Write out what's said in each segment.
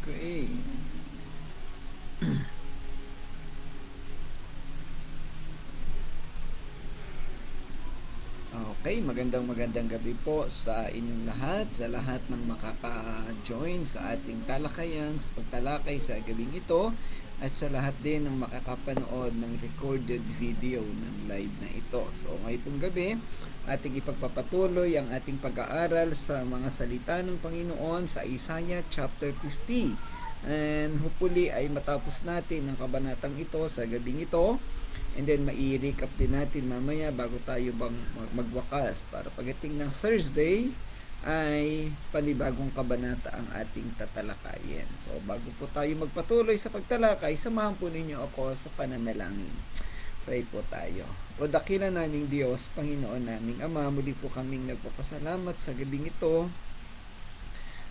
Okay. Okay, magandang gabi po sa inyong lahat, sa lahat ng makaka-join sa ating talakayan, sa pagtalakay sa gabing ito, at sa lahat din ng makakapanood ng recorded video ng live na ito. So, ngayong gabi, ating ipagpapatuloy ang ating pag-aaral sa mga salita ng Panginoon sa Isaiah chapter 50. And hopefully ay matapos natin ang kabanatang ito sa gabing ito. And then mai-recap din natin mamaya bago tayo magwakas para pagdating ng Thursday ay panibagong kabanata ang ating tatalakayin. So bago po tayo magpatuloy sa pagtalakay, samahan po ninyo ako sa pananalangin. Pray po tayo. O dakila naming Diyos, Panginoon naming Ama, muli po kaming nagpapasalamat sa gabing ito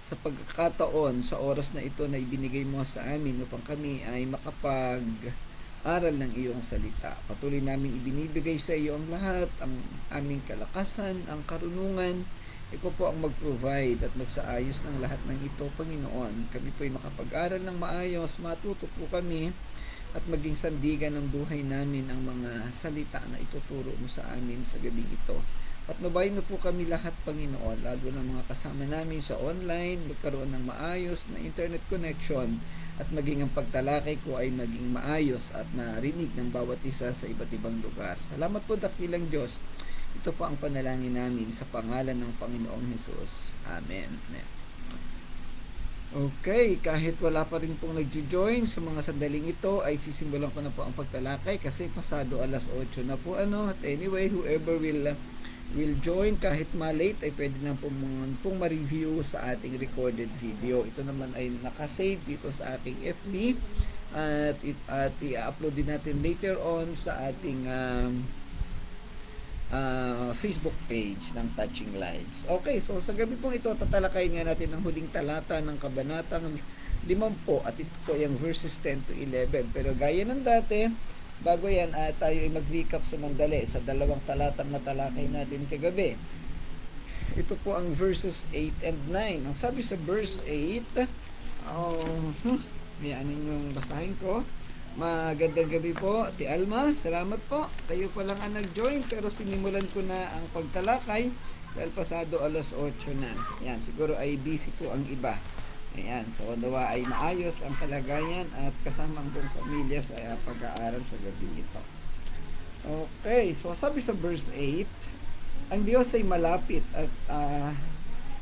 sa pagkakataon sa oras na ito na ibinigay mo sa amin upang kami ay makapag-aral ng iyong salita. Patuloy namin ibinibigay sa iyo ang lahat, ang aming kalakasan, ang karunungan. Ikaw po ang mag-provide at magsaayos ng lahat ng ito, Panginoon. Kami po ay makapag-aral ng maayos, matuto po kami at maging sandigan ng buhay namin ang mga salita na ituturo mo sa amin sa gabing ito. At nabayin mo po kami lahat, Panginoon, lalo ng mga kasama namin sa online, magkaroon ng maayos na internet connection at maging ang pagtalakay ko ay maging maayos at narinig ng bawat isa sa iba't ibang lugar. Salamat po, dakilang Diyos. Ito po ang panalangin namin sa pangalan ng Panginoong Hesus. Amen. Okay, kahit wala pa rin pong nagjo-join sa mga sandaling ito, ay sisimulan ko na po ang pagtalakay kasi pasado alas 8 na po. At anyway, whoever will join kahit malate ay pwede na pong ma-review sa ating recorded video. Ito naman ay nakasave dito sa ating FB at i-upload din natin later on sa ating Facebook page ng Touching Lives. Okay, so sa gabi pong ito, tatalakayin nga natin ang huling talata ng kabanatang 50 at ito po yung verses 10 to 11. Pero gaya ng dati, bago yan, tayo ay mag-recap sa mandali sa dalawang talatang natalakay natin kagabi. Ito po ang verses 8 and 9. Ang sabi sa verse 8, yan yung basahin ko. Magandang gabi po, Ate Alma. Salamat po. Kayo pa lang ang nag-join pero sinimulan ko na ang pagtalakay dahil pasado alas 8 na. Yan, siguro ay busy po ang iba. Ayan, so nawa ay maayos ang kalagayan at kasama ang buong pamilya sa pag-aaral sa gabi ito. Okay, so sabi sa verse 8, ang Diyos ay malapit at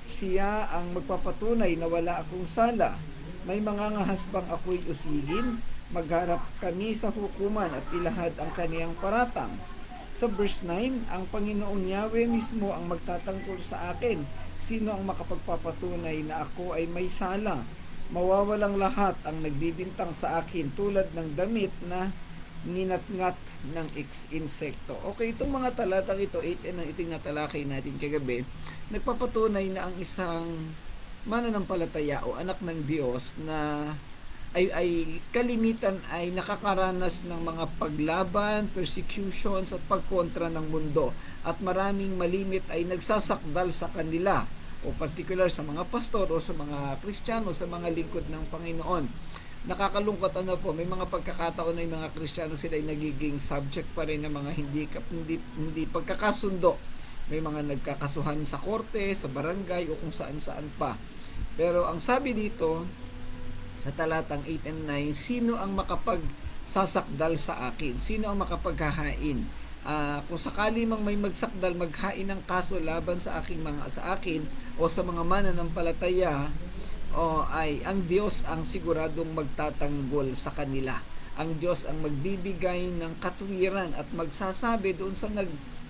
siya ang magpapatunay na wala akong sala. May mga ngahas bang ako'y usigin? Magharap kami sa hukuman at ilahad ang kaniyang paratang. Sa verse 9, ang Panginoong Yahweh mismo ang magtatanggol sa akin. Sino ang makapagpapatunay na ako ay may sala? Mawawalang lahat ang nagbibintang sa akin tulad ng damit na ninatngat ng insekto. Okay, itong mga talatang ito, 8 and ito natalakay natin kagabi, nagpapatunay na ang isang mananampalataya o anak ng Diyos na ay kalimitan ay nakakaranas ng mga paglaban, persecutions at pagkontra ng mundo at maraming malimit ay nagsasakdal sa kanila o particular sa mga pastor o sa mga Kristiyano, sa mga lingkod ng Panginoon. Nakakalungkot po, may mga pagkakataon na yung mga Kristiyano sila ay nagiging subject pa rin ng mga hindi pagkakasundo. May mga nagkakasuhan sa korte, sa barangay o kung saan-saan pa. Pero ang sabi dito sa talatang 8 and 9, sino ang makapagsasakdal sa akin? Sino ang makapaghahain? Kung sakali mang may magsakdal, maghain ng kaso laban sa akin o sa mga mananampalataya, ay ang Diyos ang siguradong magtatanggol sa kanila. Ang Diyos ang magbibigay ng katuwiran at magsasabi doon sa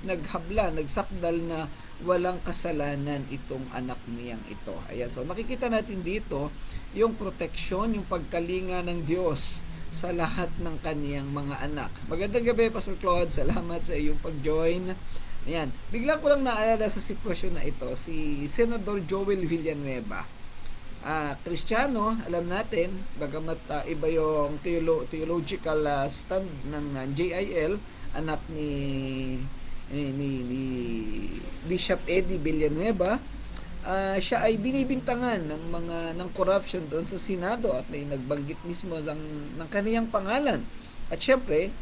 naghabla, nagsakdal na walang kasalanan itong anak niyang ito. Ayan, so makikita natin dito yung proteksyon, yung pagkalinga ng Diyos sa lahat ng kaniyang mga anak. Magandang gabi, Pastor Claude. Salamat sa iyong pag-join. Ayan, bigla ko lang naalala sa sitwasyon na ito, si Senador Joel Villanueva. Kristiyano, alam natin, bagamat iba yung theological stand ng JIL, anak ni Bishop Eddie Villanueva, siya ay binibintangan ng corruption doon sa Senado at may nagbanggit mismo ng kaniyang pangalan. At syempre,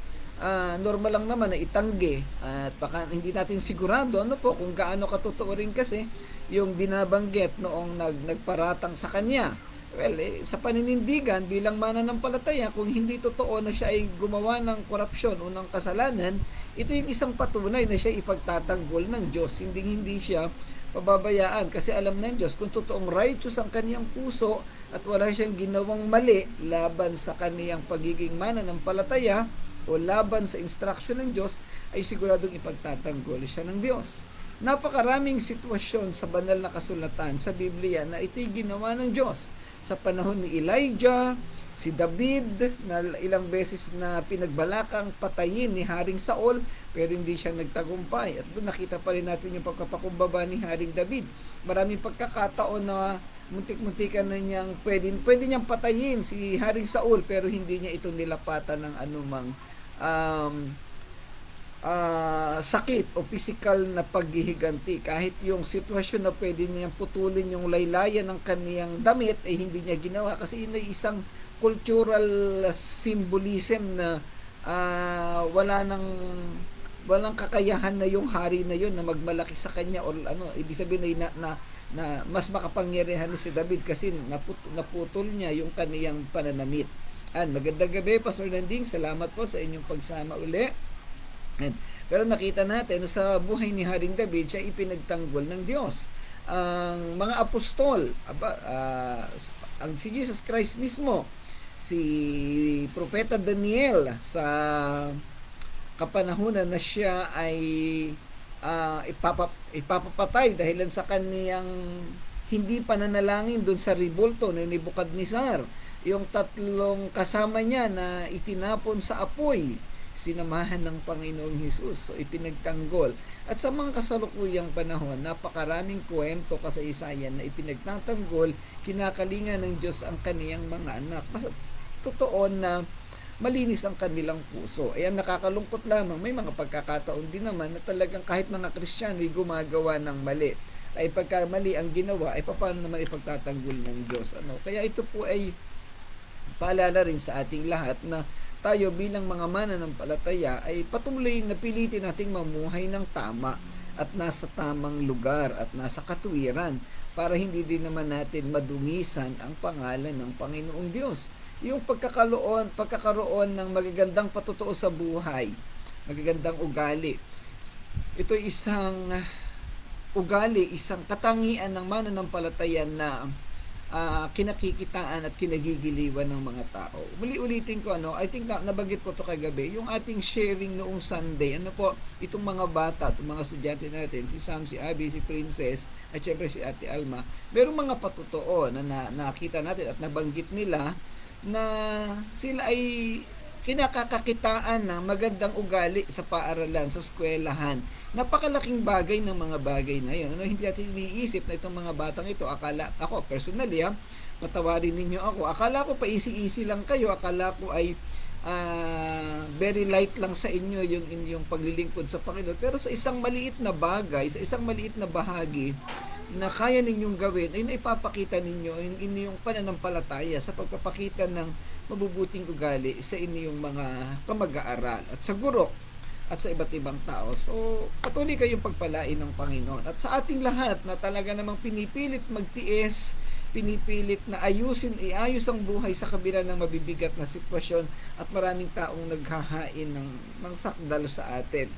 normal lang naman na itanggi at baka hindi natin sigurado kung gaano katotoo rin kasi yung binabanggit noong nagparatang sa kanya. Well, sa paninindigan bilang mananampalataya, kung hindi totoo na siya ay gumawa ng korupsyon o ng kasalanan, ito yung isang patunay na siya ipagtatanggol ng Diyos. Hindi siya pababayaan kasi alam ng Diyos kung totoong righteous ang kaniyang puso at wala siyang ginawang mali laban sa kaniyang pagiging mananampalataya o laban sa instruction ng Diyos, ay siguradong ipagtatanggol siya ng Diyos. Napakaraming sitwasyon sa banal na kasulatan sa Biblia na ito'y ginawa ng Diyos. Sa panahon ni Elijah, si David na ilang beses na pinagbalakang patayin ni Haring Saul pero hindi siya nagtagumpay. At doon nakita pa rin natin yung pagkapakumbaba ni Haring David. Maraming pagkakataon na muntik-muntikan na niyang pwede niyang patayin si Haring Saul pero hindi niya ito nilapatan ng anumang sakit o physical na paghihiganti. Kahit yung sitwasyon na pwede niyang putulin yung laylayan ng kaniyang damit ay hindi niya ginawa kasi yun ay isang cultural symbolism na walang kakayahan na yung hari na yun na magmalaki sa kanya or ibig sabihin ay na mas makapangyarihan si David kasi naputol niya yung kaniyang pananamit. Magandang gabi, Pastor Landing. Salamat po sa inyong pagsama uli. Pero nakita natin sa buhay ni Haring David, siya ipinagtanggol ng Diyos. Ang mga apostol, ang si Jesus Christ mismo, si Propeta Daniel sa kapanahunan na siya ay ipapapatay dahil sa kaniyang hindi pananalangin doon sa ribulto ni Nebukadnezar. Yung tatlong kasama niya na itinapon sa apoy, sinamahan ng Panginoong Hesus. So, ipinagtanggol. At sa mga kasalukuyang panahon, napakaraming kwento kasaysayan na ipinagtatanggol, kinakalinga ng Diyos ang kaniyang mga anak. Totoo na malinis ang kanilang puso. Ayan, nakakalungkot lamang. May mga pagkakataon din naman na talagang kahit mga Kristiyano ay gumagawa ng mali. Ay pagka mali ang ginawa, ay paano naman ipagtatanggol ng Diyos? Kaya ito po ay paalala rin sa ating lahat na tayo bilang mga mananampalataya ay patuloy na pilitin nating mamuhay ng tama at nasa tamang lugar at nasa katuwiran para hindi din naman natin madumisan ang pangalan ng Panginoong Diyos. Yung pagkakaroon ng magagandang patutuo sa buhay, magagandang ugali. Ito isang ugali, isang katangian ng mananampalataya na kinakikitaan at kinagigiliwan ng mga tao. Muli-ulitin ko, I think nabanggit ko to kagabi, yung ating sharing noong Sunday, itong mga bata, itong mga estudyante natin, si Sam, si Abby, si Princess, at syempre si Ate Alma, merong mga patutuo na nakita natin at nabanggit nila na sila ay kinakakakitaan ng magandang ugali sa paaralan, sa eskwelahan. Napakalaking bagay ng mga bagay na yun. Hindi natin iniisip na itong mga batang ito, ako personally, patawarin ninyo ako, akala ko pa easy lang kayo, akala ko ay very light lang sa inyo yung inyong paglilingkod sa Panginoon. Pero sa isang maliit na bagay, sa isang maliit na bahagi na kaya ninyong gawin, ay naipapakita ninyo yung inyong pananampalataya sa pagpapakita ng mabubuting ugali sa inyong mga kamag-aaral at sa guro at sa iba't ibang tao. So, patuloy kayong pagpalain ng Panginoon. At sa ating lahat na talaga namang pinipilit magtiis, pinipilit na iayos ang buhay sa kabila ng mabibigat na sitwasyon at maraming taong naghahain ng sakdal sa atin.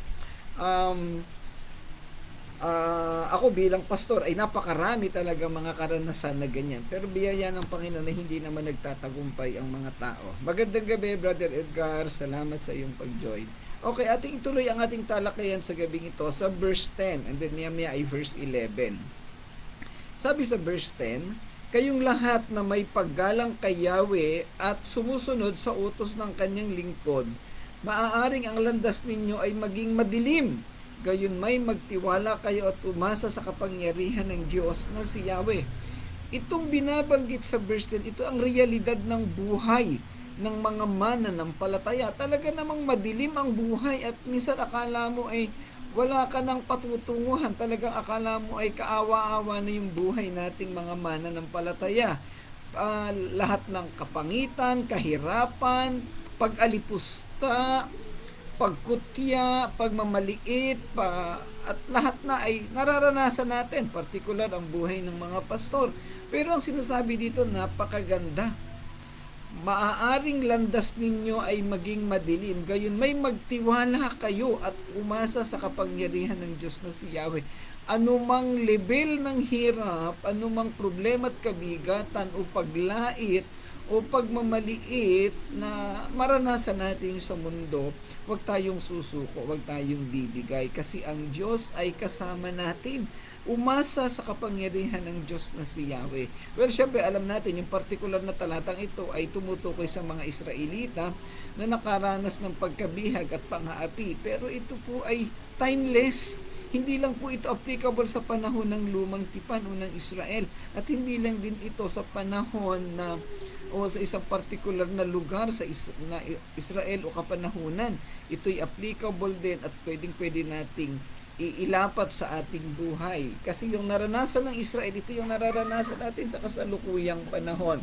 Ako bilang pastor ay napakarami talaga mga karanasan na ganyan. Pero biyaya ng Panginoon na hindi naman nagtatagumpay ang mga tao. Magandang gabi, Brother Edgar. Salamat sa iyong pag-join. Okay, ating ituloy ang ating talakayan sa gabing ito sa verse 10. And then Nehemiah ay verse 11. Sabi sa verse 10, kayong lahat na may paggalang kay Yahweh at sumusunod sa utos ng kanyang lingkod, maaaring ang landas ninyo ay maging madilim. Gayon may magtiwala kayo at umasa sa kapangyarihan ng Diyos na si Yahweh. Itong binabanggit sa verse 10, ito ang realidad ng buhay ng mga mananampalataya. Talaga namang madilim ang buhay at minsan akala mo ay wala ka ng patutunguhan. Talagang akala mo ay kaawa-awa na yung buhay nating mga mananampalataya. Lahat ng kapangitan, kahirapan, pag-alipusta, pagkutya, pagmamaliit, at lahat na ay nararanasan natin, partikular ang buhay ng mga pastor. Pero ang sinasabi dito, napakaganda. Maaaring landas ninyo ay maging madilim, gayon may magtiwala kayo at umasa sa kapangyarihan ng Diyos na si Yahweh. Anumang level ng hirap, anumang problema at kabigatan o paglait o pagmamaliit na maranasan natin sa mundo, huwag tayong susuko, huwag tayong bibigay kasi ang Diyos ay kasama natin. Umasa sa kapangyarihan ng Diyos na si Yahweh. Well, syempre alam natin yung particular na talatang ito ay tumutukoy sa mga Israelita na nakaranas ng pagkabihag at pang-aapi. Pero ito po ay timeless. Hindi lang po ito applicable sa panahon ng lumang tipan o ng Israel. At hindi lang din ito sa panahon na o sa isang particular na lugar sa Israel o kapanahunan. Ito'y applicable din at pwede nating iilapat sa ating buhay. Kasi yung naranasan ng Israel, ito yung nararanasan natin sa kasalukuyang panahon.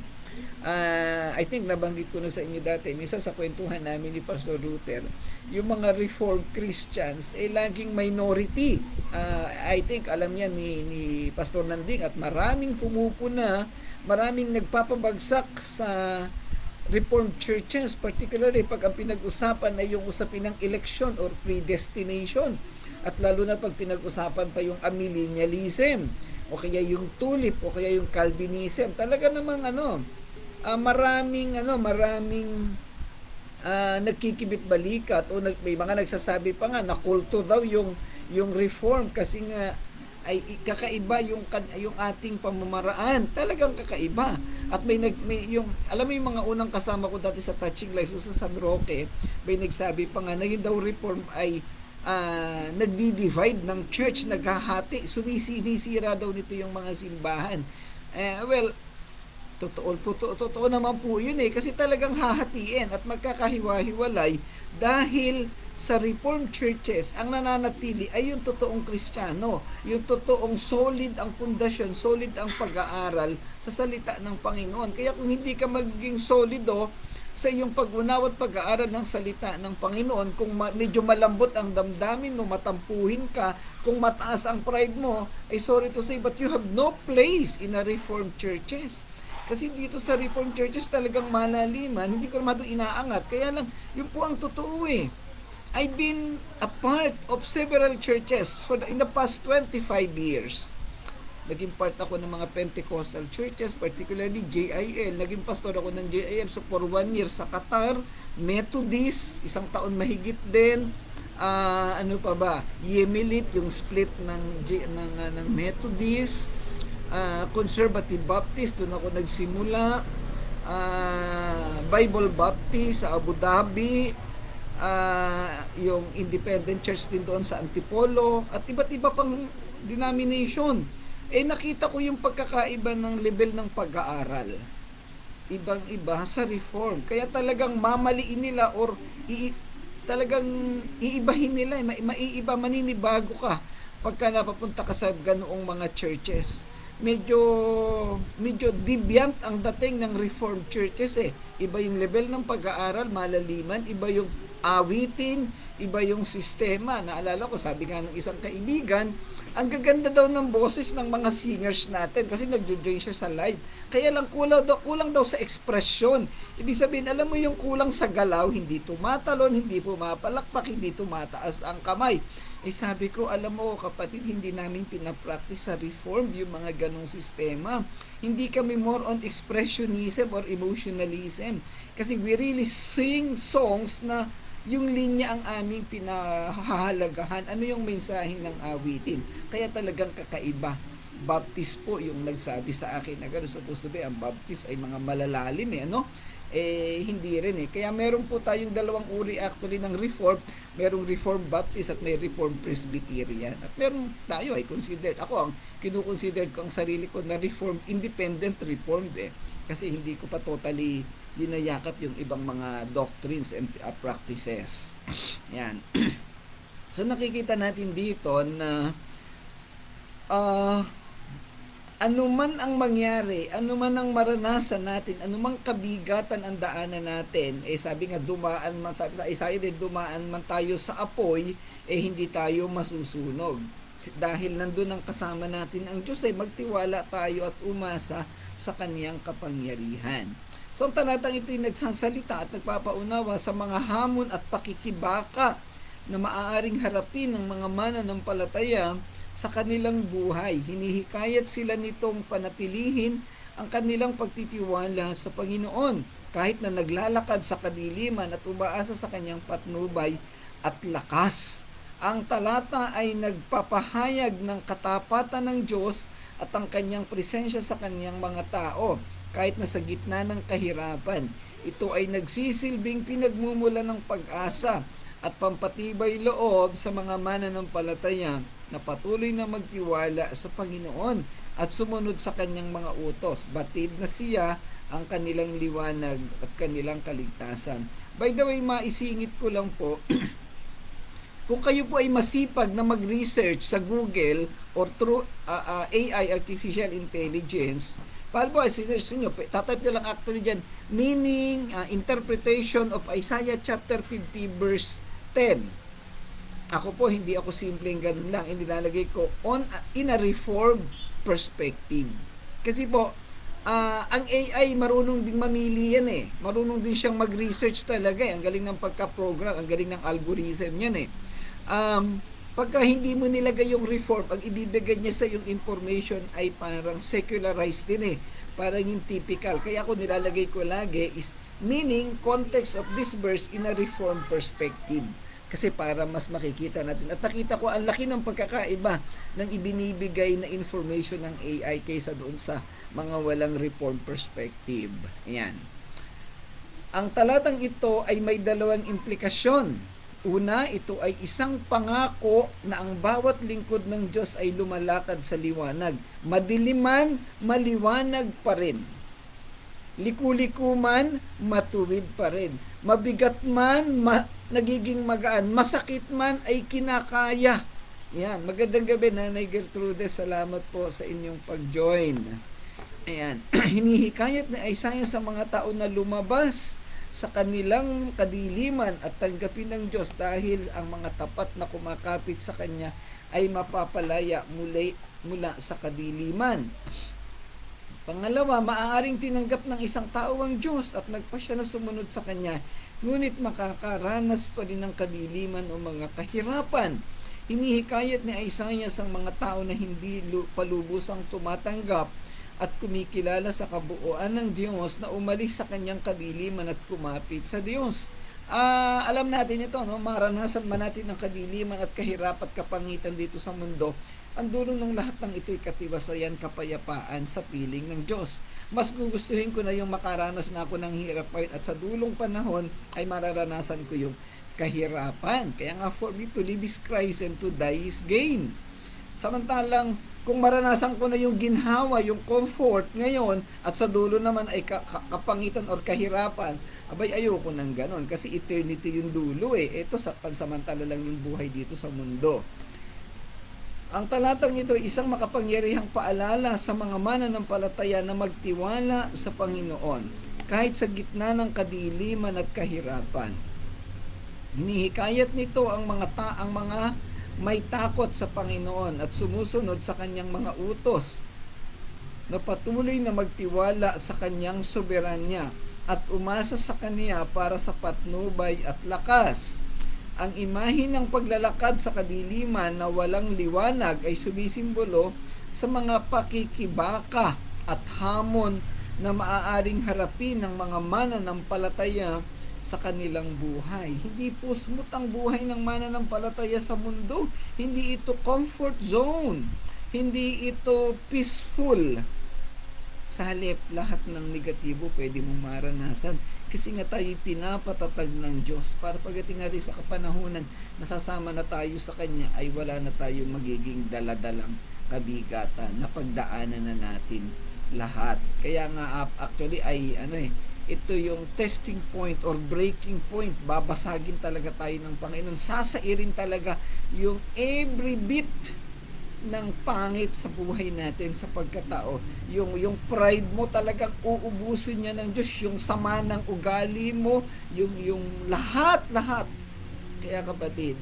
I think nabanggit ko na sa inyo dati, minsan sa kwentuhan namin ni Pastor Luther, yung mga Reformed Christians ay laging minority. I think alam niya ni Pastor Nanding at maraming pumupuna, maraming nagpapabagsak sa Reformed churches, particularly pag ang pinag-usapan ay yung usapin ng election or predestination. At lalo na pag pinag-usapan pa yung amillennialism o kaya yung tulip o kaya yung Calvinism. Talaga namang maraming nagkikibit balikat o may mga nagsasabi pa nga na kulto daw yung reform kasi nga ay kakaiba yung ating pamamaraan. Talagang kakaiba. At may yung alam mo yung mga unang kasama ko dati sa Touching Life sa San Roque, may nagsabi pa nga na yung daw reform ay nagdi-divide ng church, naghahati, sinisira daw nito yung mga simbahan. Well, totoo naman po yun kasi talagang hahatiin at magkakahiwa-hiwalay dahil sa Reformed churches, ang nananatili ay yung totoong Kristiyano, yung totoong solid ang pundasyon, solid ang pag-aaral sa salita ng Panginoon. Kaya kung hindi ka magiging solido sa iyong pag-unawa at pag-aaral ng salita ng Panginoon, kung medyo malambot ang damdamin mo, matampuhin ka, kung mataas ang pride mo, ay sorry to say, but you have no place in a Reformed churches. Kasi dito sa Reformed churches talagang malaliman, hindi ko naman ito inaangat. Kaya lang, yun po ang totoo I've been a part of several churches in the past 25 years. Naging part ako ng mga Pentecostal churches, particularly JIL. Naging pastor ako ng JIL. So for 1 year sa Qatar, Methodist, 1 taon mahigit din. Ano pa ba? Yemelit, yung split ng Methodist. Conservative Baptist, doon ako nagsimula. Bible Baptist sa Abu Dhabi. Yung Independent Church din doon sa Antipolo. At iba't iba pang denomination. Nakita ko yung pagkakaiba ng level ng pag-aaral. Ibang-iba sa Reform. Kaya talagang mamaliin nila or talagang iibahin nila. Maiiba, maninibago ka pagka napapunta ka sa ganoong mga churches. Medyo deviant ang dating ng Reformed churches Iba yung level ng pag-aaral, malaliman. Iba yung awitin, iba yung sistema. Naalala ko, sabi nga ng isang kaibigan, Ang gaganda daw ng boses ng mga singers natin kasi nagjo-join siya sa live. Kaya lang kulang daw sa ekspresyon. Ibig sabihin, alam mo yung kulang sa galaw, hindi tumatalon, hindi pumapalakpak, hindi tumataas ang kamay. Eh sabi ko, alam mo kapatid, hindi namin pinapractice sa reform yung mga ganong sistema. Hindi kami more on expressionism or emotionalism. Kasi we really sing songs na yung linya ang aming pinahahalagahan. Ano yung mensahe ng awitin? Kaya talagang kakaiba. Baptist po yung nagsabi sa akin na gano'n, supposed to be, ang Baptist ay mga malalalim ano? Hindi rin Kaya meron po tayong dalawang uri actually ng Reform. Merong Reformed Baptist at may Reformed Presbyterian. At meron tayo ay considered. Ako ang kinukonsider ko ang sarili ko na Reformed, Independent Reformed Kasi hindi ko pa totally dinayakap yung ibang mga doctrines and practices. Yan. So nakikita natin dito na anuman ang mangyari, anuman ang maranasan natin, anumang kabigatan ang daanan natin, sabi nga dumaan man, sabi sa Isaiah din, dumaan man tayo sa apoy, hindi tayo masusunog. Dahil nandun ang kasama natin ang Diyos, magtiwala tayo at umasa sa kaniyang kapangyarihan. So ang talatang ito ay nagsasalita at nagpapaunawa sa mga hamon at pakikibaka na maaaring harapin ng mga mananampalataya sa kanilang buhay. Hinihikayat sila nitong panatilihin ang kanilang pagtitiwala sa Panginoon kahit na naglalakad sa kadiliman at umaasa sa kanyang patnubay at lakas. Ang talata ay nagpapahayag ng katapatan ng Diyos at ang kanyang presensya sa kanyang mga tao kahit na sa gitna ng kahirapan. Ito ay nagsisilbing pinagmumula ng pag-asa at pampatibay loob sa mga mananampalataya na patuloy na magtiwala sa Panginoon at sumunod sa kanyang mga utos. Batid na siya ang kanilang liwanag at kanilang kaligtasan. By the way, maisingit ko lang po, kung kayo po ay masipag na mag-research sa Google or through AI, Artificial Intelligence, paano po ay sinerch nyo, tatype nyo lang actually dyan, meaning, interpretation of Isaiah chapter 50 verse 10. Ako po, hindi ako simpleng ganun lang, inilalagay ko in a reformed perspective. Kasi po, ang AI marunong ding mamili yan marunong din siyang mag-research talaga ang galing ng pagka-program, ang galing ng algorithm yan pagka hindi mo nilagay yung reform, ang ibibigay niya sa yung information ay parang secularized din parang yung typical. Kaya ako nilalagay ko lagi is meaning, context of this verse in a reform perspective. Kasi para mas makikita natin. At nakita ko ang laki ng pagkakaiba ng ibinibigay na information ng AI kaysa doon sa mga walang reform perspective. Ayan. Ang talatang ito ay may dalawang implikasyon. Una, ito ay isang pangako na ang bawat lingkod ng Diyos ay lumalakad sa liwanag. Madilim man, maliwanag pa rin. Liku-liku man, matuwid pa rin. Mabigat man, nagiging magaan. Masakit man, ay kinakaya. Yan, magandang gabi, Nanay Gertrude. Salamat po sa inyong pag-join. Ayan, hinihikayat ni Isaiah sa mga tao na lumabas sa kanilang kadiliman at tanggapin ng Diyos dahil ang mga tapat na kumakapit sa Kanya ay mapapalaya mula sa kadiliman. Pangalawa, maaaring tinanggap ng isang tao ang Diyos at nagpasya na sumunod sa Kanya, ngunit makakaranas pa rin ng kadiliman o mga kahirapan. Hinihikayat ni Isaiah sa mga tao na hindi palubusang tumatanggap at kumikilala sa kabuuan ng Diyos na umalis sa kanyang kadiliman at kumapit sa Diyos. Alam natin ito, maranasan man natin ng kadiliman at kahirap at kapangitan dito sa mundo, ang dulo ng lahat ng ito'y katiwasayan, kapayapaan sa piling ng Diyos. Mas gugustuhin ko na yung makaranas na ako ng hirap at sa dulong panahon ay mararanasan ko yung kahirapan. Kaya nga, for me to live is Christ and to die is gain. Samantalang kung maranasan ko na yung ginhawa, yung comfort ngayon, at sa dulo naman ay kapangitan or kahirapan, abay ayoko ng ganon kasi eternity yung dulo Ito sa pansamantala lang yung buhay dito sa mundo. Ang talatang ito ay isang makapangyarihang paalala sa mga mananampalataya na magtiwala sa Panginoon kahit sa gitna ng kadiliman at kahirapan. Hinihikayat nito ang mga may takot sa Panginoon at sumusunod sa kanyang mga utos, na patuloy na magtiwala sa kanyang soberanya at umasa sa kanya para sa patnubay at lakas. Ang imahe ng paglalakad sa kadiliman na walang liwanag ay sumisimbolo sa mga pakikibaka at hamon na maaaring harapin ng mga mananampalataya sa kanilang buhay. Hindi po smooth ang buhay ng mananampalataya sa mundo. Hindi ito comfort zone. Hindi ito peaceful. Sa halip, lahat ng negatibo pwede mong maranasan. Kasi nga tayo pinapatatag ng Diyos para pagdating natin sa kapanahunan, nasasama na tayo sa Kanya, ay wala na tayong magiging daladalang kabigatan na pagdaanan na natin lahat. Kaya nga actually ay ito yung testing point or breaking point. Babasagin talaga tayo ng Panginoon. Sasairin talaga yung every bit ng pangit sa buhay natin sa pagkatao. Yung pride mo talagang uubusin niya ng Diyos. Yung sama ng ugali mo, yung lahat. Kaya kapatid,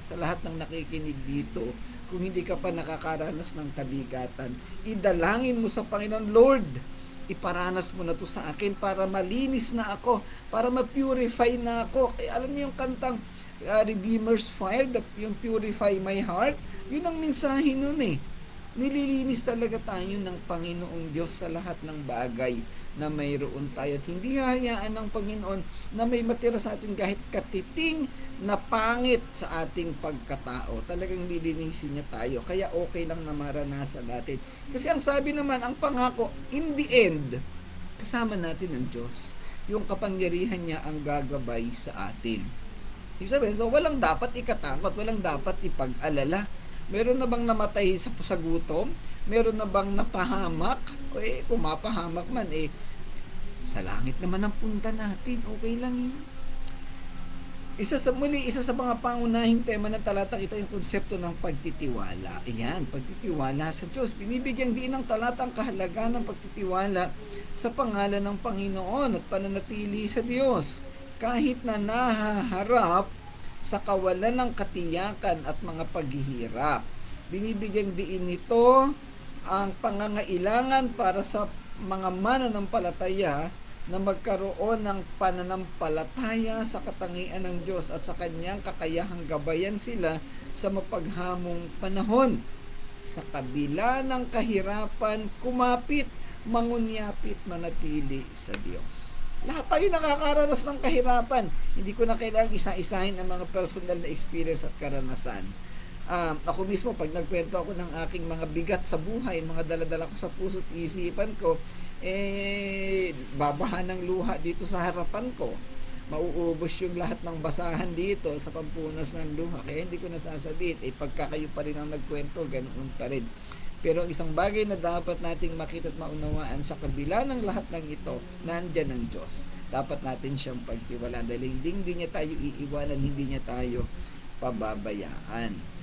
sa lahat ng nakikinig dito, kung hindi ka pa nakakaranas ng kabigatan, idalangin mo sa Panginoon, Lord, iparanas mo na to sa akin para malinis na ako, para ma-purify na ako. Kaya alam niyo yung kantang Redeemer's Fire, yung Purify My Heart, yun ang mensahe nun Nililinis talaga tayo ng Panginoong Diyos sa lahat ng bagay na mayroon tayo. At hindi hahayaan ng Panginoon na may matira sa atin kahit katiting na pangit sa ating pagkatao. Talagang lilinisin niya tayo. Kaya okay lang na maranasan natin. Kasi ang sabi naman, ang pangako, in the end, kasama natin ang Diyos. Yung kapangyarihan niya ang gagabay sa atin. Ibig sabihin, so walang dapat ikatakot, walang dapat ipag-alala. Meron na bang namatay sa gutom? Meron na bang napahamak? Kung mapahamak man, sa langit naman ang punta natin. Okay lang yun. Isa sa mga pangunahing tema ng talatang ito yung konsepto ng pagtitiwala. Ayan, pagtitiwala sa Diyos. Binibigyang diin ng talatang kahalagaan ng pagtitiwala sa pangalan ng Panginoon at pananatili sa Diyos. Kahit na nahaharap sa kawalan ng katiyakan at mga paghihirap. Binibigyang diin nito ang pangangailangan para sa mga mananampalataya na magkaroon ng pananampalataya sa katangian ng Diyos at sa kanyang kakayahang gabayan sila sa mapaghamong panahon. Sa kabila ng kahirapan, kumapit, mangunyapit, manatili sa Diyos. Lahat tayo nakakaranas ng kahirapan. Hindi ko na kailangang isa-isahin ang mga personal na experience at karanasan. Ako mismo, pag nagkwento ako ng aking mga bigat sa buhay, mga daladala ko sa puso't isipan ko, babaha ng luha dito sa harapan ko. Mauubos yung lahat ng basahan dito sa pampunas ng luha. Kaya hindi ko nasasabihin, pagka kayo pa rin ang nagkwento, ganoon pa rin. Pero ang isang bagay na dapat nating makita at maunawaan sa kabila ng lahat ng ito, nandyan ang Diyos. Dapat natin siyang pagtiwalaan dahil hindi niya tayo iiwanan, hindi niya tayo pababayaan.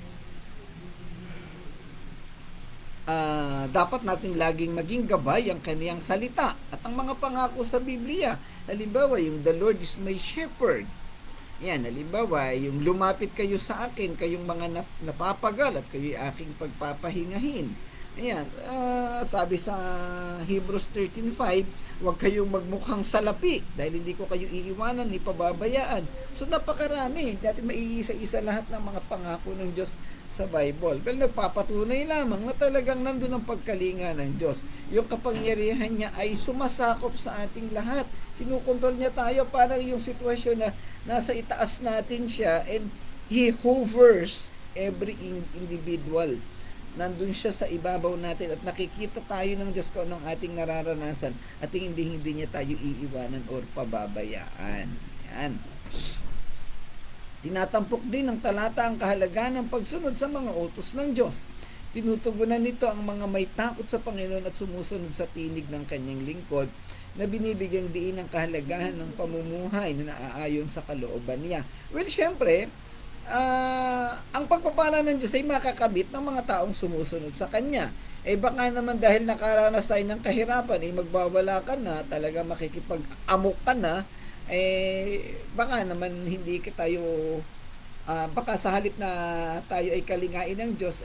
Dapat natin laging maging gabay ang kaniyang salita at ang mga pangako sa Biblia. Halimbawa, yung the Lord is my shepherd. Yan, halimbawa, yung lumapit kayo sa akin, kayong mga napapagal at kayo'y aking pagpapahingahin. Ayan, sabi sa Hebrews 13:5, huwag kayong magmukhang salapi dahil hindi ko kayo iiwanan, ipababayaan. So napakarami, dati maiisa-isa lahat ng mga pangako ng Diyos sa Bible. Well, nagpapatunay lamang na talagang nandun ang pagkalinga ng Diyos. Yung kapangyarihan niya ay sumasakop sa ating lahat. Kinukontrol niya tayo, parang yung sitwasyon na nasa itaas natin siya and He hovers every individual. Nandun siya sa ibabaw natin at nakikita tayo ng Diyos kung anong ating nararanasan at hindi niya tayo iiwanan or pababayaan. Yan. Tinatampok din ng talata ang kahalagaan ng pagsunod sa mga utos ng Diyos. Tinutugunan nito ang mga may takot sa Panginoon at sumusunod sa tinig ng kanyang lingkod na binibigyang diin ang kahalagahan ng pamumuhay na naaayon sa kalooban niya. Well, syempre, ang pagpapala ng Diyos ay makakabit ng mga taong sumusunod sa Kanya. Baka naman dahil nakaranas tayo ng kahirapan, magbawala ka na, talaga makikipag-amok ka na, baka naman hindi ka tayo baka sa halip na tayo ay kalingain ng Diyos,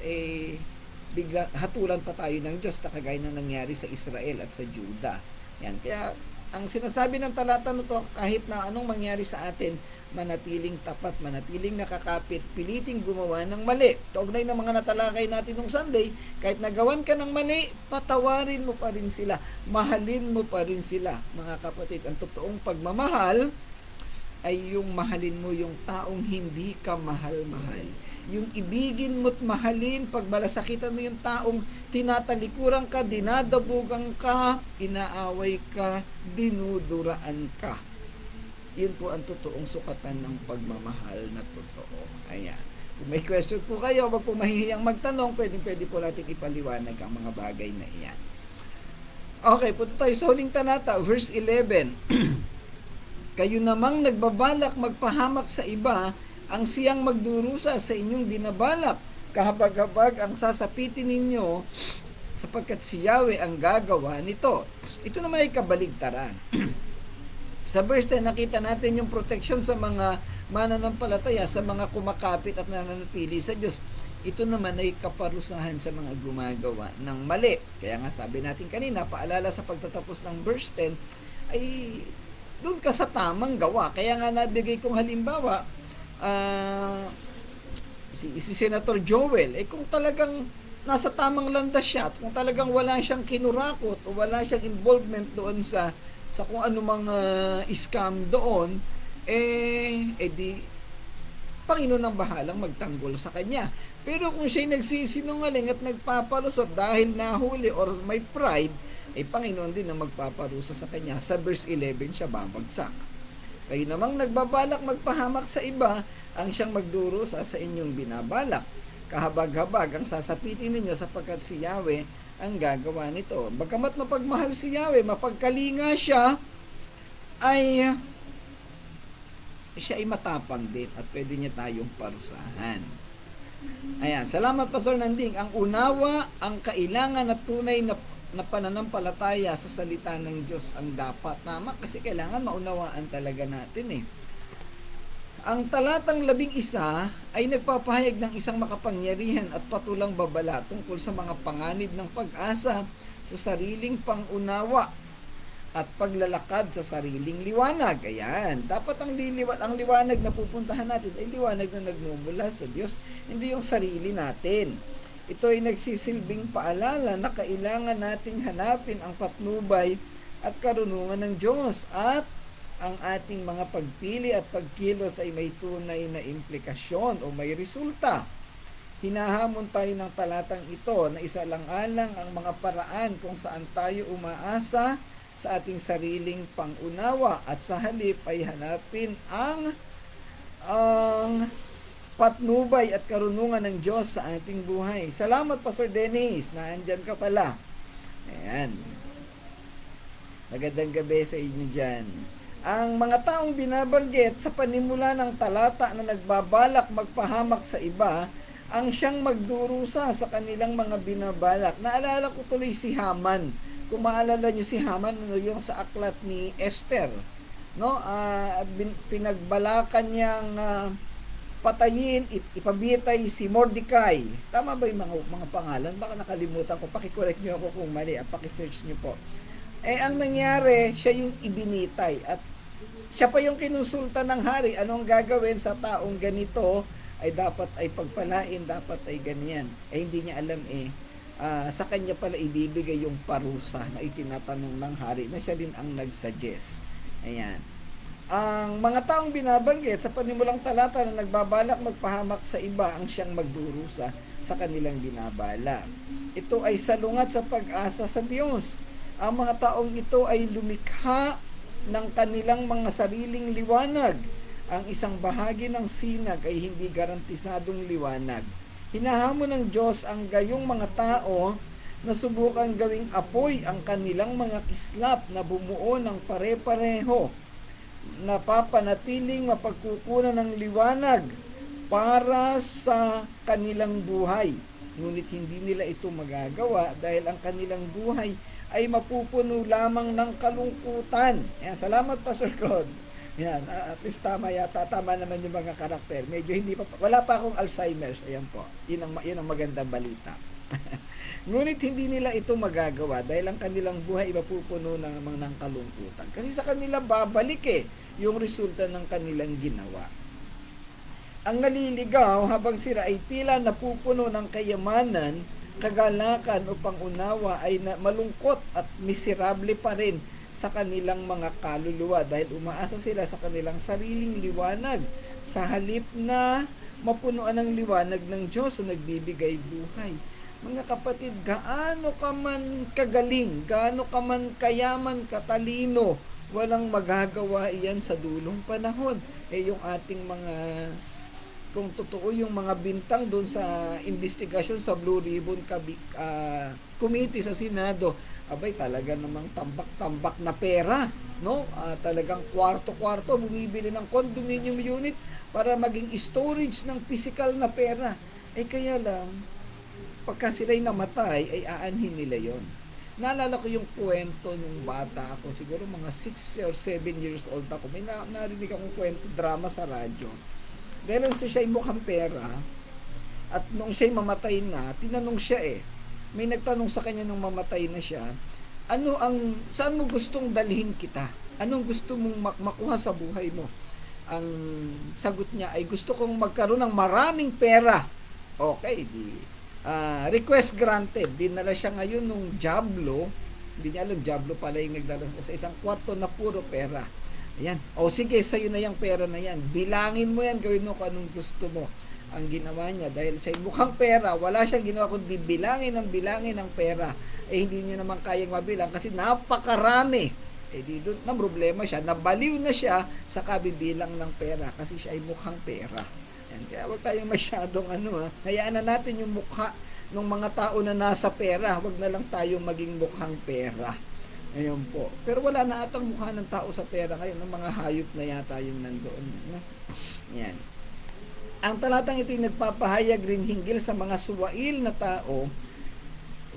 bigla hatulan pa tayo ng Diyos na kagaya na nangyari sa Israel at sa Juda. Yan. Kaya ang sinasabi ng talata na to, kahit na anong mangyari sa atin, manatiling tapat, manatiling nakakapit, piliting gumawa ng mali. Kaugnay ng mga natalakay natin nung Sunday, kahit nagawan ka ng mali, patawarin mo pa rin sila, mahalin mo pa rin sila. Mga kapatid, ang totoong pagmamahal ay yung mahalin mo yung taong hindi ka mahal-mahal. Yung ibigin mo't mahalin, pag malasakitan mo yung taong tinatalikuran ka, dinadabugan ka, inaaway ka, dinuduraan ka. Yun po ang totoong sukatan ng pagmamahal na totoo. Ayan. Kung may question po kayo, wag po mahihiyang magtanong, pwede po natin ipaliwanag ang mga bagay na iyan. Okay, punta tayo sa huling talata, verse 11. Kayo namang nagbabalak magpahamak sa iba, ang siyang magdurusa sa inyong binabalak. Kahabag-habag ang sasapitin ninyo, sapagkat si Yahweh ang gagawa nito. Ito naman ay kabaligtaran. Sa verse 10, nakita natin yung protection sa mga mananampalataya, sa mga kumakapit at nananatili sa Diyos. Ito naman ay kaparusahan sa mga gumagawa ng mali. Kaya nga sabi natin kanina, paalala sa pagtatapos ng verse 10, ay doon ka sa tamang gawa. Kaya nga nabigay kong halimbawa, si Senator Joel, kung talagang nasa tamang landas siya, at kung talagang wala siyang kinurakot o wala siyang involvement doon sa kung anumang scam doon, di Panginoon ang bahalang magtanggol sa kanya. Pero kung siya'y nagsisinungaling at nagpapalusot dahil nahuli or may pride, Panginoon din ang magpaparusa sa kanya. Sa verse 11 siya babagsak. Kayo namang nagbabalak magpahamak sa iba, ang siyang magdurusa sa inyong binabalak. Kahabag-habag ang sasapitin ninyo, sapagkat si Yahweh ang gagawa nito. Bagamat mapagmahal si Yahweh, mapagkalinga siya, siya ay matapang din at pwede niya tayong parusahan. Ayan, salamat Pastor Nanding. Ang unawa, ang kailangan na tunay na pananampalataya sa salita ng Diyos ang dapat. Tama, kasi kailangan maunawaan talaga natin Ang talatang 11 ay nagpapahayag ng isang makapangyarihan at patulang babala tungkol sa mga panganib ng pag-asa sa sariling pangunawa at paglalakad sa sariling liwanag. Ayan, dapat ang liwanag na pupuntahan natin ay liwanag na nagmumula sa Diyos, hindi yung sarili natin. Ito ay nagsisilbing paalala na kailangan nating hanapin ang patnubay at karunungan ng Diyos, at ang ating mga pagpili at pagkilos ay may tunay na implikasyon o may resulta. Hinahamon tayo ng talatang ito na isalang-alang ang mga paraan kung saan tayo umaasa sa ating sariling pangunawa, at sa halip ay hanapin ang patnubay at karunungan ng Diyos sa ating buhay. Salamat Pastor Dennis, naandyan ka pala. Ayan. Magandang gabi sa inyo dyan. Ang mga taong binabanggit sa panimula ng talata na nagbabalak magpahamak sa iba, ang siyang magdurusa sa kanilang mga binabalak. Naalala ko tuloy si Haman. Kung maalala nyo si Haman, yung sa aklat ni Esther, no? Pinagbalakan niyang patayin, ipabitay si Mordecai. Tama ba yung mga pangalan? Baka nakalimutan ko. Pakicorrect nyo ako kung mali, at pakisearch nyo po. Ang nangyari, siya yung ibinitay, at siya pa yung kinusulta ng hari. Anong gagawin sa taong ganito? Ay dapat ay pagpalain, dapat ay ganyan. Hindi niya alam sa kanya pala ibibigay yung parusa na itinatanong ng hari, na siya din ang nagsuggest. Ayan. Ang mga taong binabanggit sa panimulang talata na nagbabalak magpahamak sa iba, ang siyang magdurusa sa kanilang binabala. Ito ay salungat sa pag-asa sa Diyos. Ang mga taong ito ay lumikha ng kanilang mga sariling liwanag. Ang isang bahagi ng sinag ay hindi garantisadong liwanag. Hinahamon ng Diyos ang gayong mga tao na subukan gawing apoy ang kanilang mga kislap na bumuo ng pare-pareho, napapanatiling mapagkukunan ng liwanag para sa kanilang buhay. Ngunit hindi nila ito magagawa dahil ang kanilang buhay ay mapupuno lamang ng kalungkutan. Ayan, salamat Pastor Claude. Yan, at least tama naman yung mga karakter. Medyo hindi pa, wala pa akong Alzheimer's. Ayan po. Yun ang magandang balita. Ngunit hindi nila ito magagawa dahil ang kanilang buhay mapupuno ng kalungkutan. Kasi sa kanila babalik yung resulta ng kanilang ginawa. Ang naliligaw habang sila ay tila napupuno ng kayamanan, kagalakan o pangunawa ay malungkot at miserable pa rin sa kanilang mga kaluluwa dahil umaasa sila sa kanilang sariling liwanag sa halip na mapunuan ng liwanag ng Diyos na nagbibigay buhay. Mga kapatid, gaano ka man kagaling, gaano ka man kayaman, katalino, walang magagawa iyan sa dulong panahon. Yung ating mga, kung totoo yung mga bintang doon sa investigasyon sa Blue Ribbon Committee sa Senado, abay talaga namang tambak-tambak na pera, no? Talagang kwarto-kwarto bumibili ng condominium unit para maging storage ng physical na pera. Kaya lang, pagka sila'y namatay, ay aanhin nila yon. Naalala ko yung kwento nung bata ako, siguro mga 6 or 7 years old ako. May narinig akong kwento, drama sa radyo. Dahil siya'y mukhang pera, at nung siya'y mamatay na, tinanong siya may nagtanong sa kanya nung mamatay na siya, saan mo gustong dalhin kita? Anong gusto mong makuha sa buhay mo? Ang sagot niya ay gusto kong magkaroon ng maraming pera. Okay, request granted. Dinala siya ngayon nung Diablo. Hindi niya alam, Diablo pala yung nagdala sa isang kwarto na puro pera. Ayan. Sige, sa'yo na yung pera na yan. Bilangin mo yan, gawin mo kung anong gusto mo. Ang ginawa niya, dahil siya mukhang pera, wala siyang ginawa kundi bilangin ng pera. Hindi niya naman kayang mabilang kasi napakarami. Di doon na problema siya. Nabaliw na siya sa kabibilang ng pera kasi siya ay mukhang pera. Yan. Kaya wag tayong masyadong hayaan na natin yung mukha ng mga tao na nasa pera. Wag na lang tayong maging mukhang pera. Ayun po. Pero wala na atang mukha ng tao sa pera ngayon. Ng mga hayop na yata yung nandoon. Yan. Ang talatang ito ay nagpapahayag rin hinggil sa mga suwail na tao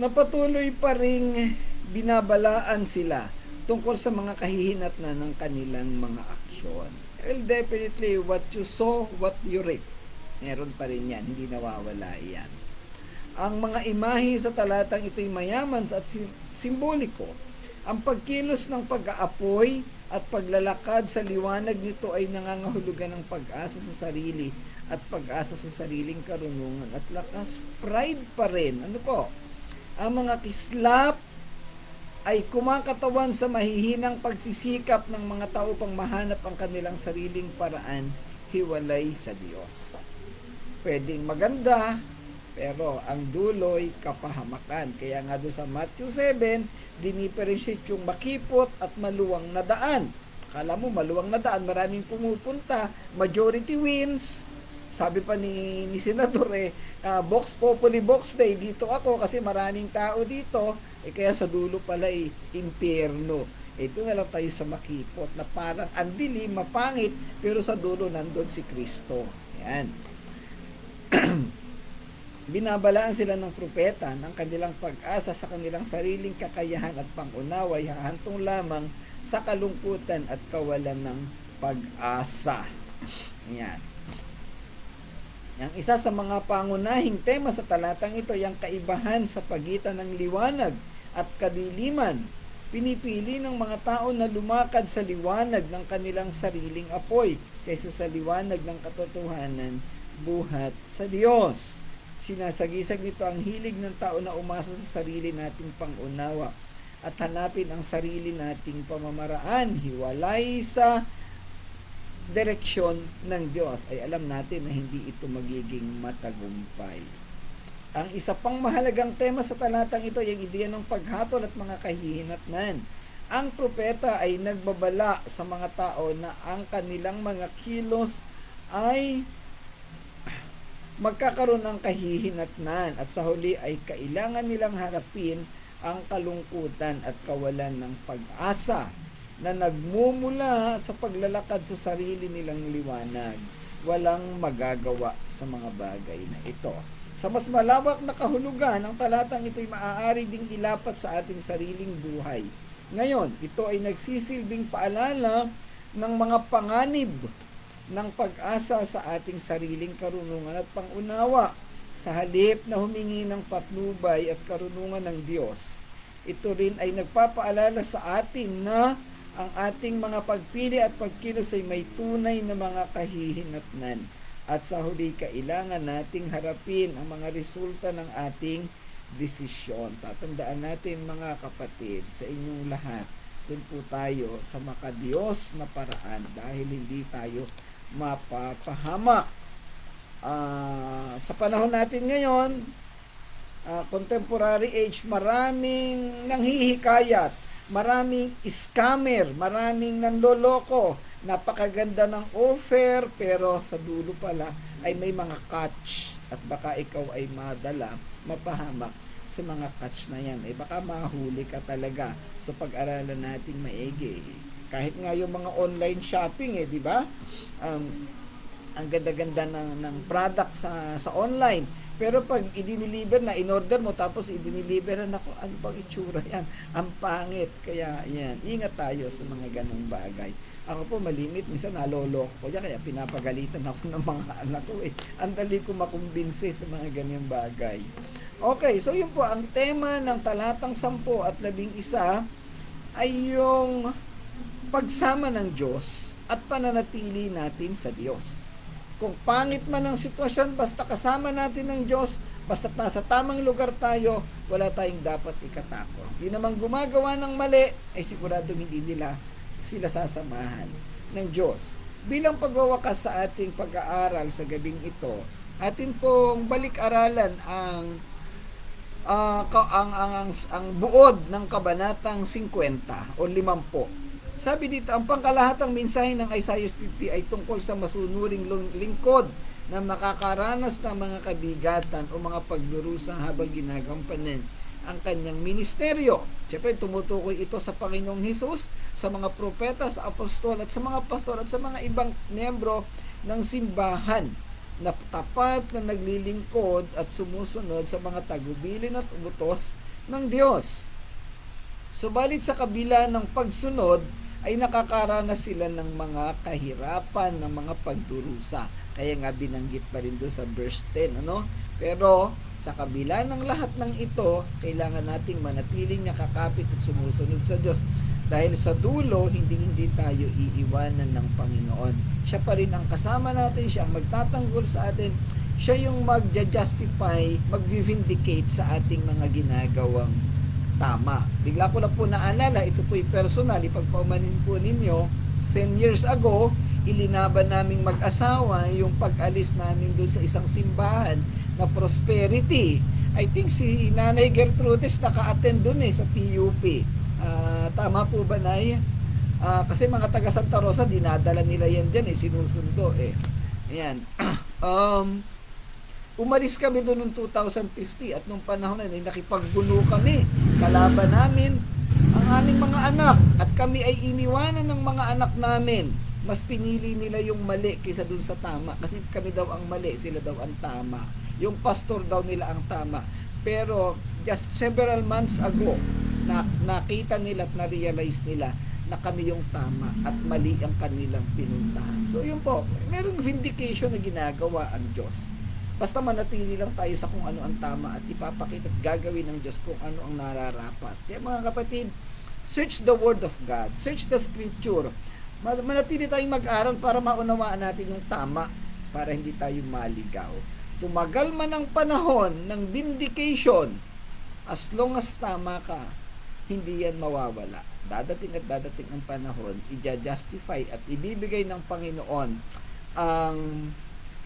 na patuloy pa ring binabalaan sila tungkol sa mga kahihinatnan ng kanilang mga aksyon. Well, definitely, what you sow, what you reap. Meron pa rin yan. Hindi nawawala yan. Ang mga imahe sa talatang ito ay mayaman at simboliko. Ang pagkilos ng pag-aapoy at paglalakad sa liwanag nito ay nangangahulugan ng pag-asa sa sarili at pag-asa sa sariling karunungan at lakas. Pride pa rin. Ano po? Ang mga kislap ay kumakatawan sa mahihinang pagsisikap ng mga tao pang mahanap ang kanilang sariling paraan hiwalay sa Diyos. Pwedeng maganda, pero ang duloy kapahamakan. Kaya nga doon sa Matthew 7, diniperensya't yung makipot at maluwang na daan. Akala mo maluwang na daan, maraming pumupunta, majority wins. Sabi pa ni Senador Vox Populi Vox Day, dito ako kasi maraming tao dito, kaya sa dulo pala impyerno. Ito na lang tayo sa makipot na parang andilim, mapangit, pero sa dulo nandun si Kristo. Yan. Binabalaan sila ng propeta ng kanilang pag-asa sa kanilang sariling kakayahan at pangunawa ay hahantong lamang sa kalungkutan at kawalan ng pag-asa. Yan. Ang isa sa mga pangunahing tema sa talatang ito ay ang kaibahan sa pagitan ng liwanag at kadiliman. Pinipili ng mga tao na lumakad sa liwanag ng kanilang sariling apoy kaysa sa liwanag ng katotohanan buhat sa Diyos. Sinasagisag nito ang hilig ng tao na umasa sa sarili nating pangunawa at hanapin ang sarili nating pamamaraan hiwalay sa direksyon ng Diyos. Ay alam natin na hindi ito magiging matagumpay. Ang isa pang mahalagang tema sa talatang ito ay ang ideya ng paghatol at mga kahihinatnan. Ang propeta ay nagbabala sa mga tao na ang kanilang mga kilos ay magkakaroon ng kahihinatnan at sa huli ay kailangan nilang harapin ang kalungkutan at kawalan ng pag-asa na nagmumula sa paglalakad sa sarili nilang liwanag. Walang magagawa sa mga bagay na ito. Sa mas malawak na kahulugan, ang talatang ito ay maaari ding ilapat sa ating sariling buhay. Ngayon, ito ay nagsisilbing paalala ng mga panganib ng pag-asa sa ating sariling karunungan at pangunawa. Sa halip na humingi ng patnubay at karunungan ng Diyos, ito rin ay nagpapaalala sa atin na ang ating mga pagpili at pagkilos ay may tunay na mga kahihinatnan. At sa huli, kailangan nating harapin ang mga resulta ng ating desisyon. Tatandaan natin mga kapatid, sa inyong lahat, dun po tayo sa makadiyos na paraan dahil hindi tayo mapapahamak. Sa panahon natin ngayon, contemporary age, maraming nanghihikayat, maraming scammer, maraming nanloloko, napakaganda ng offer, pero sa dulo pala ay may mga catch at baka ikaw ay mapahamak sa mga catch na yan. Baka mahuli ka talaga. So pag-aralan natin maigi. Kahit nga yung mga online shopping, di ba? Ang ganda-ganda ng product sa online. Pero pag i-deliver na, in-order mo, tapos i-deliver na, ano bang itsura yan? Ang pangit. Kaya yan, ingat tayo sa mga ganong bagay. Ako po malimit, minsan naloloko ko yan, kaya pinapagalitan ako ng mga anak ko Ang dali ko makumbinse sa mga ganyang bagay. Okay, so yun po, ang tema ng talatang 10 at 11 ay yung pagsama ng Diyos at pananatili natin sa Diyos. Kung pangit man ang sitwasyon, basta kasama natin ng Diyos, basta nasa tamang lugar tayo, wala tayong dapat ikatakot. Di naman gumagawa ng mali, ay siguradong hindi nila sila sasamahan ng Diyos. Bilang pagwawakas sa ating pag-aaral sa gabing ito, atin pong balik-aralan ang buod ng kabanatang 50 o 50. Sabi dito, ang pangkalahatang mensahe ng Isaiah 50 ay tungkol sa masunuring lingkod na makakaranas ng mga kabigatan o mga pagdurusa habang ginagampanan ang kanyang ministeryo. Siyempre, tumutukoy ito sa Panginoong Hesus, sa mga propeta, sa apostol, at sa mga pastor, at sa mga ibang miyembro ng simbahan na tapat na naglilingkod at sumusunod sa mga tagubilin at utos ng Diyos. Subalit sa kabila ng pagsunod, ay nakakaranas sila ng mga kahirapan, ng mga pagdurusa. Kaya nga binanggit pa rin doon sa verse 10, Pero sa kabila ng lahat ng ito, kailangan nating manatiling nakakapit at sumusunod sa Diyos. Dahil sa dulo, hindi tayo iiwanan ng Panginoon. Siya pa rin ang kasama natin, siya ang magtatanggol sa atin, siya yung mag-justify, mag-vindicate sa ating mga ginagawang tama. Bigla ko na po naalala, ito po'y personal, ipagpaumanin po ninyo, 10 years ago, ilinaban naming mag-asawa yung pag-alis namin doon sa isang simbahan na Prosperity. I think si Nanay Gertrudes naka-attend doon sa PUP. Tama po ba, Nay? Kasi mga taga Santa Rosa, dinadala nila yan dyan, sinusundo Ayan. Umalis kami doon noong 2050 at nung panahon na nakipaggulo kami. Kalaban namin ang aming mga anak at kami ay iniwanan ng mga anak namin. Mas pinili nila yung mali kaysa doon sa tama kasi kami daw ang mali, sila daw ang tama. Yung pastor daw nila ang tama. Pero just several months ago, nakita nila at na-realize nila na kami yung tama at mali ang kanilang pinuntahan. So yun po, merong vindication na ginagawa ang Diyos. Basta manatili lang tayo sa kung ano ang tama at ipapakita at gagawin ng Diyos kung ano ang nararapat. Kaya mga kapatid, search the Word of God, search the Scripture. Manatili tayong mag-aral para maunawaan natin yung tama, para hindi tayo maligaw. Tumagal man ang panahon ng vindication, as long as tama ka, hindi yan mawawala. Dadating at dadating ang panahon, i-justify at ibibigay ng Panginoon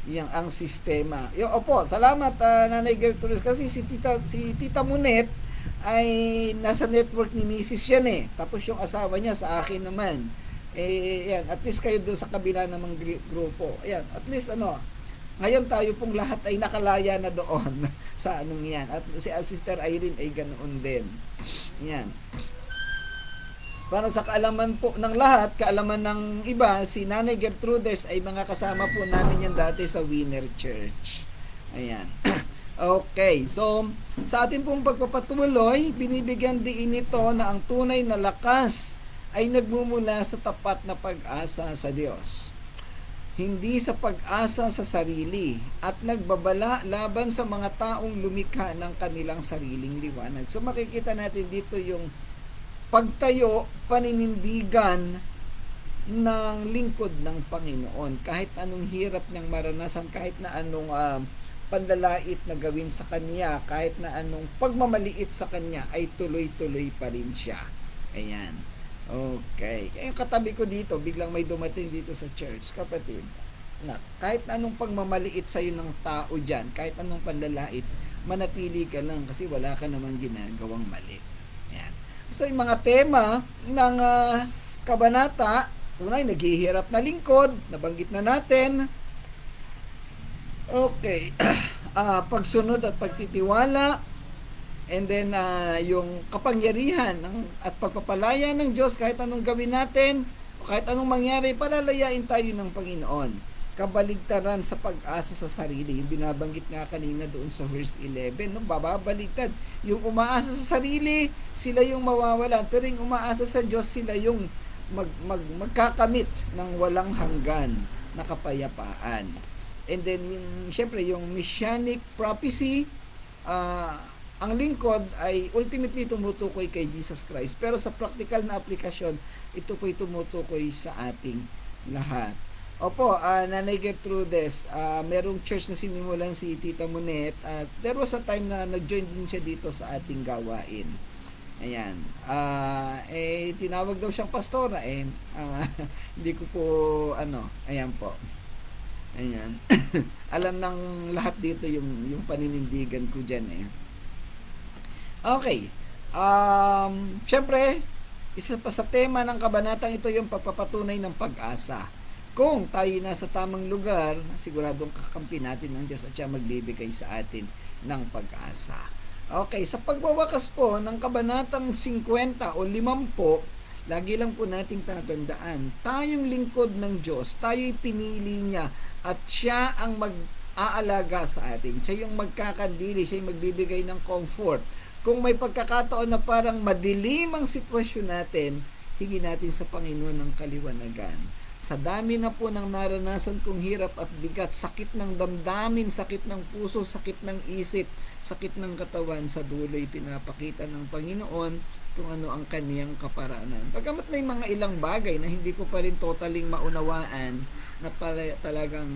ang sistema. Opo, salamat Nanay Gertrude kasi si Tita Munet ay nasa network ni Mrs. yan Tapos yung asawa niya sa akin naman. Yan, at least kayo doon sa kabila ng mga grupo. Ayan, at least ngayon tayo pong lahat ay nakalaya na doon sa anong yan. At si Sister Irene ay ganoon din. Yan. Para sa kaalaman po ng lahat, kaalaman ng iba, si Nanay Gertrudes ay mga kasama po namin yan dati sa Winner Church. Ayan. Okay, so sa ating pong pagpapatuloy, binibigyan din ito na ang tunay na lakas ay nagmumula sa tapat na pag-asa sa Diyos, hindi sa pag-asa sa sarili, at nagbabala laban sa mga taong lumikha ng kanilang sariling liwanag. So makikita natin dito yung pagtayo, paninindigan ng lingkod ng Panginoon. Kahit anong hirap niyang maranasan, kahit na anong panlalait na gawin sa Kanya, kahit na anong pagmamaliit sa Kanya, ay tuloy-tuloy pa rin siya. Ayan. Okay. Yung katabi ko dito, biglang may dumating dito sa church, kapatid. Na, kahit anong pagmamaliit sa'yo ng tao dyan, kahit anong panlalait, manatili ka lang kasi wala ka namang ginagawang mali. Ayan. So, yung mga tema ng kabanata, unay, naghihirap na lingkod, nabanggit na natin. Okay. Pagsunod at pagtitiwala, and then yung kapangyarihan at pagpapalaya ng Diyos kahit anong gawin natin, o kahit anong mangyari, palalayain tayo ng Panginoon. Kabaligtaran sa pag-asa sa sarili, yung binabanggit nga kanina doon sa verse 11, no? Babaligtad. Yung umaasa sa sarili, sila yung mawawalan, pero yung umaasa sa Diyos, sila yung magkakamit ng walang hanggan na kapayapaan. And then, syempre, yung messianic prophecy, ang lingkod ay ultimately tumutukoy kay Jesus Christ. Pero sa practical na aplikasyon, ito po'y tumutukoy sa ating lahat. Opo, Nanay Gertrudes, merong church na sinimulan si Tita Monet. There was a time na nag-join din siya dito sa ating gawain. Ayan. Tinawag daw siyang pastora. Hindi ko po, ayan po. Ayan. Alam ng lahat dito yung paninindigan ko dyan . Okay. Siyempre, isa pa sa tema ng kabanatang ito yung pagpapatunay ng pag-asa. Kung tayo nasa tamang lugar, siguradong kakampi natin ng Diyos at siya magbibigay sa atin ng pag-asa. Okay, sa pagwawakas po ng kabanatang 50 o 50, lagi lang po nating tatandaan, tayong lingkod ng Diyos, tayo'y pinili niya at siya ang mag-aalaga sa atin. Siya yung magkakandili, siya yung magbibigay ng comfort. Kung may pagkakataon na parang madilim ang sitwasyon natin, hingi natin sa Panginoon ng kaliwanagan. Sa dami na po ng naranasan kong hirap at bigat, sakit ng damdamin, sakit ng puso, sakit ng isip, sakit ng katawan, sa dulo'y pinapakita ng Panginoon kung ano ang kaniyang kaparaanan. Pagkamat may mga ilang bagay na hindi ko pa rin totaling maunawaan, na talagang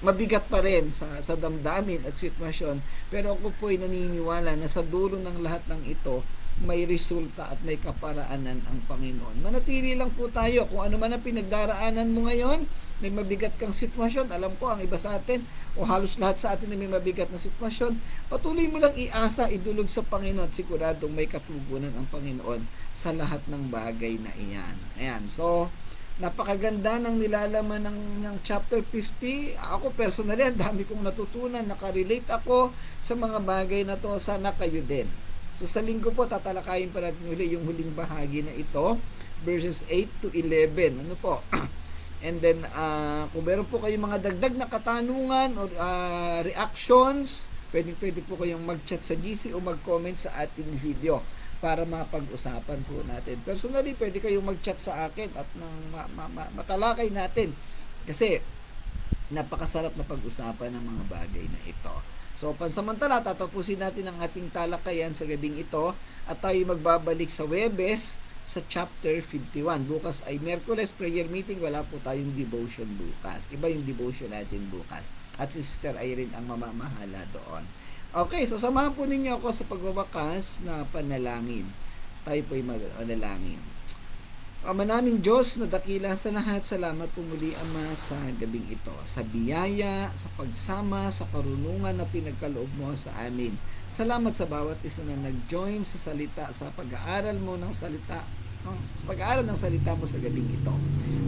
mabigat pa rin sa damdamin at sitwasyon, pero ako po'y naniniwala na sa dulo ng lahat ng ito, may resulta at may kaparaanan ang Panginoon. Manatili lang po tayo. Kung ano man ang pinagdaraanan mo ngayon, may mabigat kang sitwasyon, alam ko ang iba sa atin, o halos lahat sa atin na may mabigat na sitwasyon, patuloy mo lang iasa, idulog sa Panginoon, siguradong may katugunan ang Panginoon sa lahat ng bagay na iyan. Ayan, so, napakaganda ng nilalaman ng chapter 50. Ako personally, ang dami kong natutunan, nakarelate ako sa mga bagay na to, sana kayo din. So sa linggo po, tatalakayin pa natin uli yung huling bahagi na ito, verses 8 to 11. Ano po? And then, kung meron po kayong mga dagdag na katanungan o reactions, pwede po kayong mag-chat sa GC o mag-comment sa ating video para mapag-usapan po natin. Personally, pwede kayong mag-chat sa akin at matalakay natin. Kasi, napakasarap na pag-usapan ng mga bagay na ito. So, pansamantala, tatapusin natin ang ating talakayan sa gabing ito at tayo magbabalik sa Webes sa chapter 51. Bukas ay Merkules prayer meeting, wala po tayong devotion bukas. Iba yung devotion natin bukas. At si Sister Irene ang mamamahala doon. Okay, so samahan po ninyo ako sa pagwawakas na panalangin. Tayo po'y manalangin. Ama naming Diyos na dakila sa lahat, salamat po muli, Ama, sa gabing ito, sa biyaya, sa pagsama, sa karunungan na pinagkaloob mo sa amin. Salamat sa bawat isa na nag-join sa salita, sa pag-aaral mo ng salita, sa pag-aaral ng salita mo sa gabing ito.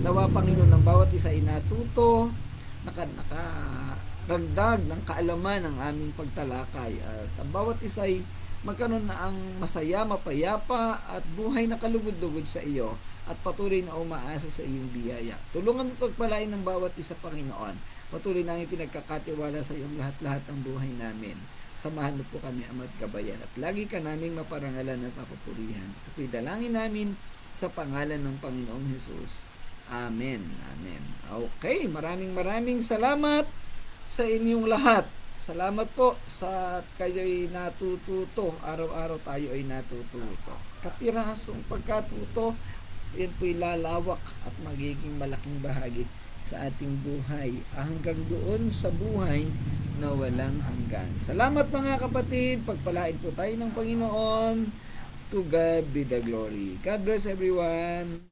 Nawa, Panginoon, ng bawat isa ay natuto, nakaragdag ng kaalaman ng aming pagtalakay. At ang bawat isa ay magkaroon na ang masaya, mapayapa at buhay na kalugod-lugod sa iyo at patuloy na umaasa sa iyong biyaya. Tulungan mo pagpalain ng bawat isa, Panginoon. Patuloy namin pinagkakatiwala sa iyong lahat-lahat ng buhay namin. Samahan mo po kami, Ama at Gabayan, at lagi ka naming maparangalan at papupurihan. Ito'y dalangin namin sa pangalan ng Panginoong Hesus. Amen. Amen. Okay, maraming salamat sa inyong lahat. Salamat po sa kayo'y natututo. Araw-araw tayo ay natututo. Kapirasong pagkatuto, yan po'y lalawak at magiging malaking bahagi sa ating buhay. Hanggang doon sa buhay na walang hanggan. Salamat mga kapatid. Pagpalain po tayo ng Panginoon. To God be the glory. God bless everyone.